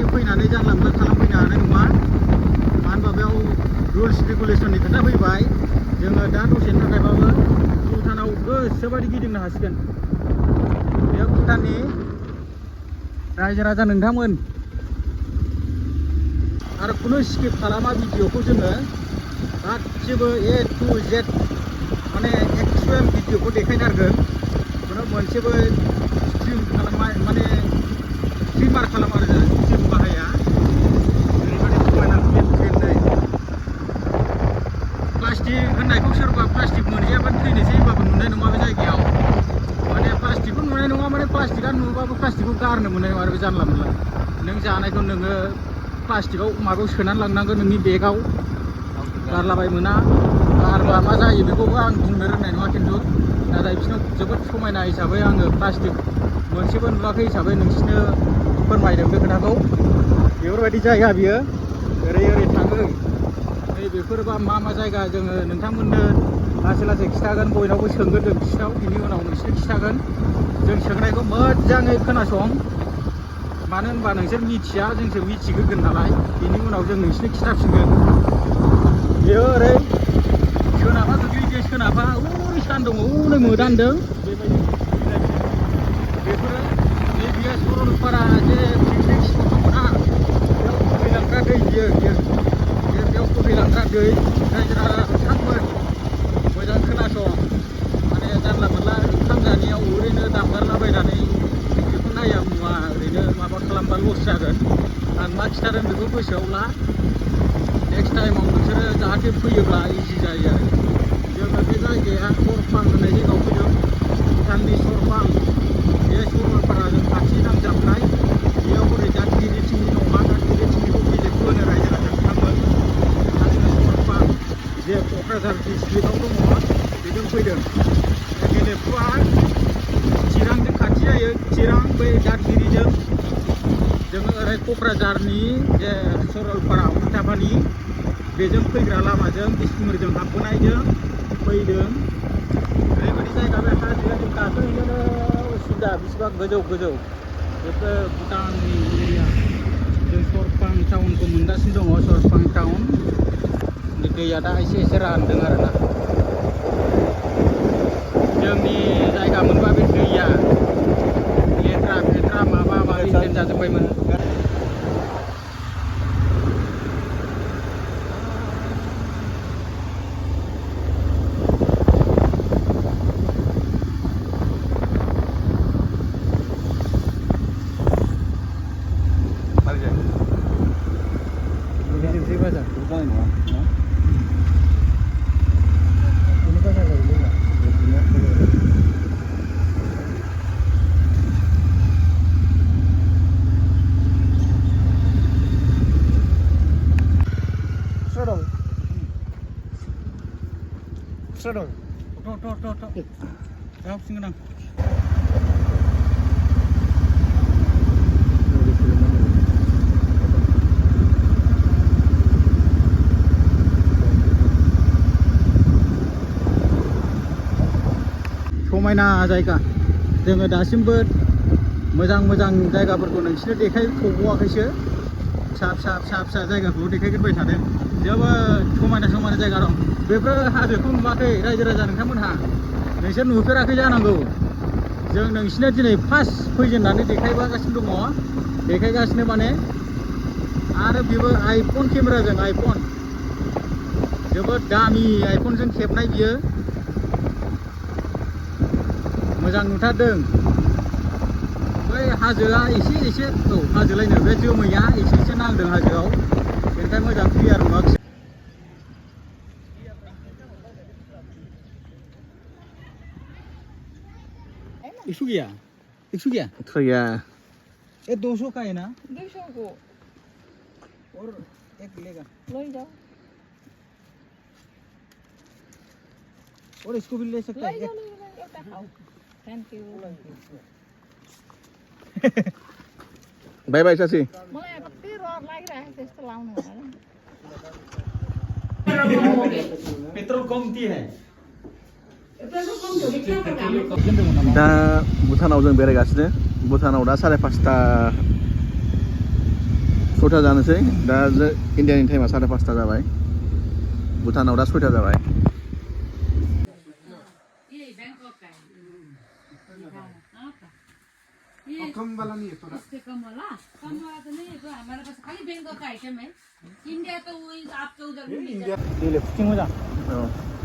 बेबायदि फैनानै जानला मोनला खालामफैनो हानाय नङा मानो होनबा बेयाव रुल्स रेगुलेसननि खोथा फैबाय जोङो दा दसेनि थाखायबाबो भुटानाव गोसोबायदि गिदिंनो हासिगोन बेयो भुटाननि रायजो राजा नोंथांमोन आरो खुनु स्किप खालामा भिडिअखौ जोङो गासिबो A to Z माने एक्चुयेल भिडिअखौ देखायथारगोन खुनु मोनसेबो स्ट्रिम खालामा माने स्ट्रिमार खालामा आरो स्ट्रिम बाहाया ओरैबायदि समायना ट्रेन प्लास्टिक होननायखौ सोरबा प्लास्टिक मोनजायाबानो थैनोसै होनबाबो नुनाय नङा बे जायगायाव माने प्लास्टिकखौ नुनाय नङा माने प्लास्टिकआ नुबाबो प्लास्टिकखौ गारनो मोननाय नङा आरो बे जानला मोनला नों जानायखौ नोङो प्लास्टिकआव माबायाव सोनानै लांनांगोन नोंनि बेगाव गारलाबाय मोना गारबा मा जायो बेखौबो आं बुंनो रोंनाय नङा खिन्थु नाथाय बिसोरनाव जोबोद समायना हिसाबै आङो प्लास्टिक मोनसेबो नुवाखै हिसाबै नोंसिनो फोरमायदों बे खोथाखौ बेफोरबायदि जायगा बियो ओरै ओरै थाङो नै बेफोरबा मा जायगा जोङो नोंथांमोननो लासै लासै खिथागोन बयनावबो सोंगोन जों बिसिनाव बिनि उनाव नोंसोर खिथागोन जों सोंनायखौ मोजाङै खोनासं मानो होनबा नोंसोर मिथिया जोंसो मिथिग्रोगोन नालाय बिनि उनाव जों नोंसोरनो खिथाफिनगोन बेयो ओरै सोनाबा गोग्लैयो सोनाबा ओरै सान दङ हनै मोदानदों बेबायदि बेफोरो नैबेयो सरलपारा जे पिकनिक स्पट दङना बेयाव बोहैलांग्रा दै बियो बेयाव बोहैलांग्रा दै रायजो राजा नोंथांमोन मोजां खोनासं माने जानला मोनला ओंखाम जानायाव ओरैनो दामगारलाबायनानै बेखौ नाया मुवा ओरैनो माबा खालामबा लस जागोन आं मा खिथादों बेखौ गोसोआव ला नेक्स्ट टाइमाव नोंसोरो जाहाथे फैयोब्ला इजि जायो आरो जोङो बे जायगाया सरफां होननाय जायगायाव फैदों भुटाननि सरफां बे सरलपाराजों खाथि नांजाबनाय बेयाव हरै दादगिरिथिंनि नङा दादगिरिथिंनिखौ बेलेग होनो रायजो राजा नोंथांमोन आरो सरफां जे क'क्राझार डिस्ट्रिक्टआव दङ बेजों फैदों गेलेफुआ चिरांजों खाथि जायो चिरां बै दादगिरिजों जोङो ओरै क'क्राझारनि जे सरलपारा उल्थापानि बेजों फैग्रा लामाजों बिसमुरिजों हाबबोनायजों फैदों ओरैबायदि जायगा बे हाजोजों गाखोहैनोनो उसुबिदा बेसेबां गोजौ बेफोर भुटाननि एरिया जों सरफां टाउनखौ मोनगासिनो दङ सरफां टाउन दैया दा एसे रानदों आरोना जोंनि जायगा मोनबा बे दैया लेथ्रा फेथ्रा माबा माबि जाजोब्बायमोन Sedang. Tok. Jawab sini nang. समायना जायगा जोङो दासिमबो मोजां जायगाफोरखौ नोंसोरनो देखायथ'बावाखैसो फिसा जायगाखौ देखायग्रोबाय थादों जोबोद समायना जायगा दं बेफोर हाजोखौ नुवाखै रायजो राजा नोंथांमोनहा नोंसोर नुफेराखै जानांगौ जों नोंसिनो दिनै फार्स्ट फैजेननानै देखायगासिनो माने आरो बेबो आइफन केमेराजों आइफन जोबोद दामि आइफनजों खेबनाय बियो मोजां नुथारदों बै हाजोआ एसे हाजोलायनो बे जोमैया एसे नांदों हाजोआव बेनिखाय मोजां क्लियार नुवाखै एकसु गैया ये 200 का है ना 200 को और एक लेगा ले जाओ और इसको भी ले सकते हैं थैंक यू बाय बाय सासी मलाई कति रहर लागिरहेको त्यस्तो लाउनु भनेर पेट्रोल कम्ती है दा भुटानाव जों बेरायगासिनो भुटानाव दा 5:30 6टा जानोसै दा इन्डियानि टाइमा 5:30 जाबाय भुटानाव दा 6टा जाबाय कम वाला नहीं है थोड़ा इससे कम वाला तो नहीं है तो हमारे पास खाली बैंकॉक का आइटम है इंडिया तो वो आप तो उधर Ini leh, kucing macam. औ